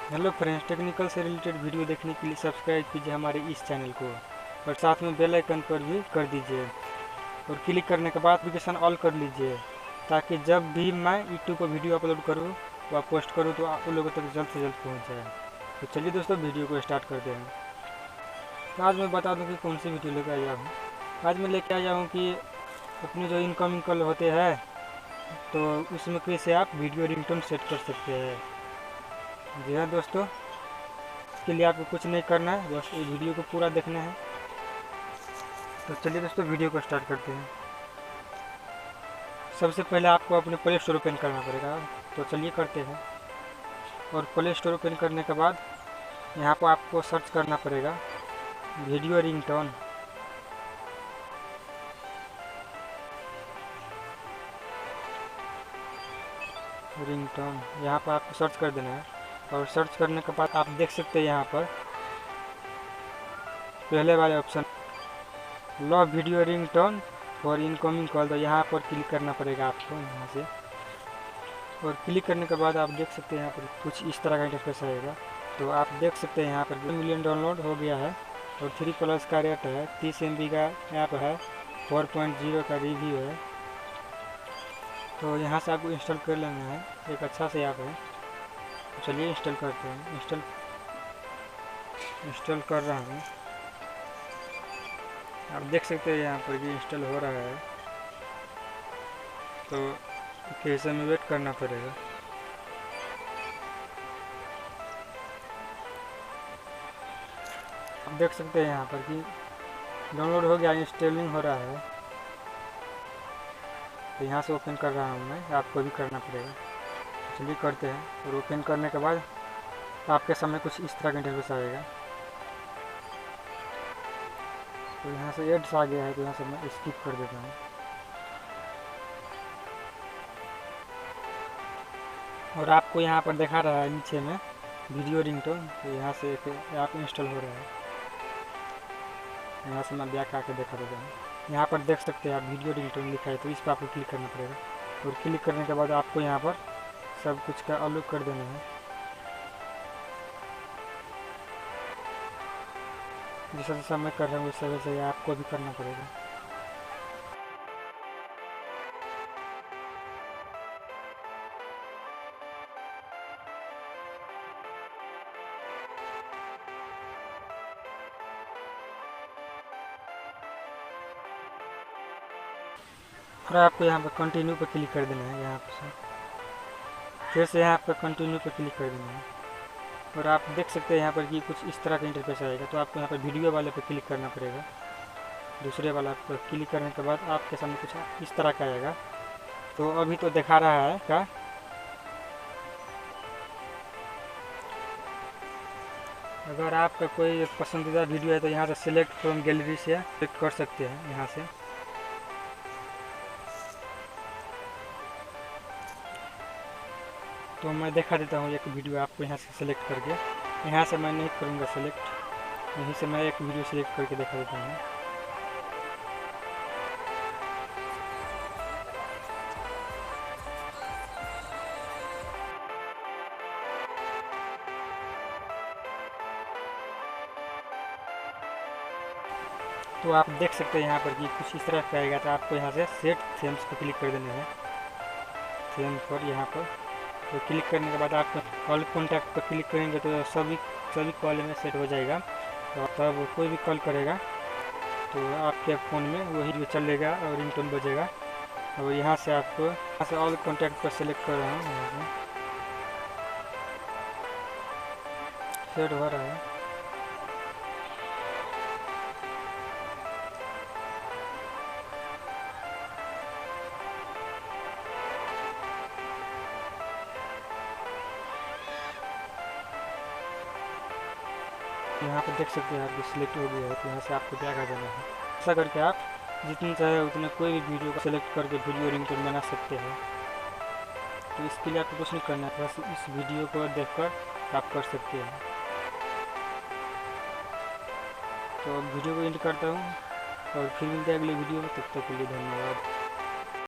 Hello friends, technical से related video देखने के लिए सब्सक्राइब कीजिए हमारे इस चैनल को और साथ में बेल आइकन पर भी कर दीजिए और क्लिक करने के बाद नोटिफिकेशन ऑल कर लीजिए ताकि जब भी मैं यूट्यूब पर वीडियो अपलोड करूँ व पोस्ट करूँ तो आप लोगों तक जल्द से जल्द पहुँच जाए। तो चलिए दोस्तों, वीडियो को स्टार्ट करते हैं। तो आज मैं बता दूँ कि कौन सी वीडियो लेकर आया हूँ। आज मैं लेकर आया हूँ कि अपने जो इनकमिंग कॉल होते हैं तो उसमें कैसे आप वीडियो रिंगटोन सेट कर सकते हैं। जी हाँ दोस्तों, इसके लिए आपको कुछ नहीं करना है, बस ये वीडियो को पूरा देखना है। तो चलिए दोस्तों, वीडियो को स्टार्ट करते हैं। सबसे पहले आपको अपने प्ले स्टोर ओपन करना पड़ेगा, तो चलिए करते हैं। और प्ले स्टोर ओपन करने के बाद यहाँ पर आपको सर्च करना पड़ेगा वीडियो रिंगटोन। रिंगटोन यहाँ पर आपको सर्च कर देना है और सर्च करने के बाद आप देख सकते हैं यहाँ पर पहले वाले option love video ringtone for incoming call, तो यहाँ पर क्लिक करना पड़ेगा आपको यहाँ से। और क्लिक करने के बाद आप देख सकते हैं यहाँ पर कुछ इस तरह का इंटरफेस आएगा। तो आप देख सकते हैं यहाँ पर 1 मिलियन डाउनलोड हो गया है और 3+ का रेट है, 30 MB का ऐप है, 4.0 का रिव्यू है। तो यहाँ से आपको इंस्टॉल कर लेना है, एक अच्छा से ऐप है। तो चलिए इंस्टॉल करते हैं। इंस्टॉल कर रहा हूँ। आप देख सकते हैं यहाँ पर भी इंस्टॉल हो रहा है, तो कैसे में वेट करना पड़ेगा। आप देख सकते हैं यहाँ पर कि डाउनलोड हो गया, इंस्टॉलिंग हो रहा है। तो यहाँ से ओपन कर रहा हूँ मैं, आपको भी करना पड़ेगा। चलिए करते हैं। और ओपन करने के बाद आपके सामने कुछ इस तरह का इंटरफेस आएगा। तो यहाँ से एड्स आ गया है, तो यहाँ से मैं स्किप कर देता हूँ। और आपको यहाँ पर दिखा रहा है नीचे में वीडियो रिंगटोन, तो यहाँ से एक ऐप इंस्टॉल हो रहा है। यहाँ से मैं बैक आके दिखा देता हूँ। यहाँ पर देख सकते हैं आप वीडियो रिंगटोन लिखा है, तो इस पर आपको क्लिक करना पड़ेगा। और क्लिक करने के बाद आपको यहाँ पर सब कुछ का अलोक कर देना है। जैसा जैसा मैं कर रहा हूँ वैसे वैसे आपको भी करना पड़ेगा। और आपको यहाँ पर कंटिन्यू पर क्लिक कर देना है। यहाँ पर फिर से यहाँ पर कंटिन्यू पर क्लिक कर देना है। और आप देख सकते हैं यहाँ पर कि कुछ इस तरह का इंटरफेस आएगा। तो आपको यहाँ पर वीडियो वाले पर क्लिक करना पड़ेगा। दूसरे वाला पर क्लिक करने के बाद आपके सामने कुछ इस तरह का आएगा। तो अभी तो दिखा रहा है का, अगर आपका कोई पसंदीदा वीडियो है तो यहाँ से सिलेक्ट फ्रॉम गैलरी से क्लिक कर सकते हैं। यहाँ से तो मैं दिखा देता हूँ एक वीडियो आपको यहाँ से सिलेक्ट करके। यहाँ से मैं नहीं करूँगा सिलेक्ट, यहीं से मैं एक वीडियो सिलेक्ट करके दिखा देता हूँ। तो आप देख सकते हैं यहाँ पर कि कुछ इस तरह का आएगा। तो आपको यहाँ से सेट थीम्स पर क्लिक कर देना है। थीम पर यहाँ पर तो क्लिक करने के बाद आप कॉल कॉन्टैक्ट पर क्लिक करेंगे तो सभी कॉल में सेट हो जाएगा। तो तब कोई भी कॉल करेगा तो आपके फ़ोन में वही जो चलेगा और रिंगटोन बजेगा। और यहाँ से आपको यहाँ से ऑल कॉन्टैक्ट पर सेलेक्ट कर रहा हूँ। यहाँ से सेट हो रहा है। यहाँ पर देख सकते हैं आपको सिलेक्ट हो गया है। तो यहाँ से आपको बैक आ जाना है। ऐसा करके आप जितनी चाहे उतने कोई भी वीडियो को सिलेक्ट करके वीडियो रिंगटोन बना सकते हैं। तो इसके लिए आपको कुछ नहीं करना है, बस इस वीडियो को देखकर आप कर सकते हैं। तो वीडियो को एंड करता हूँ और फिर मिलते हैं अगले वीडियो में। तब तक के लिए धन्यवाद।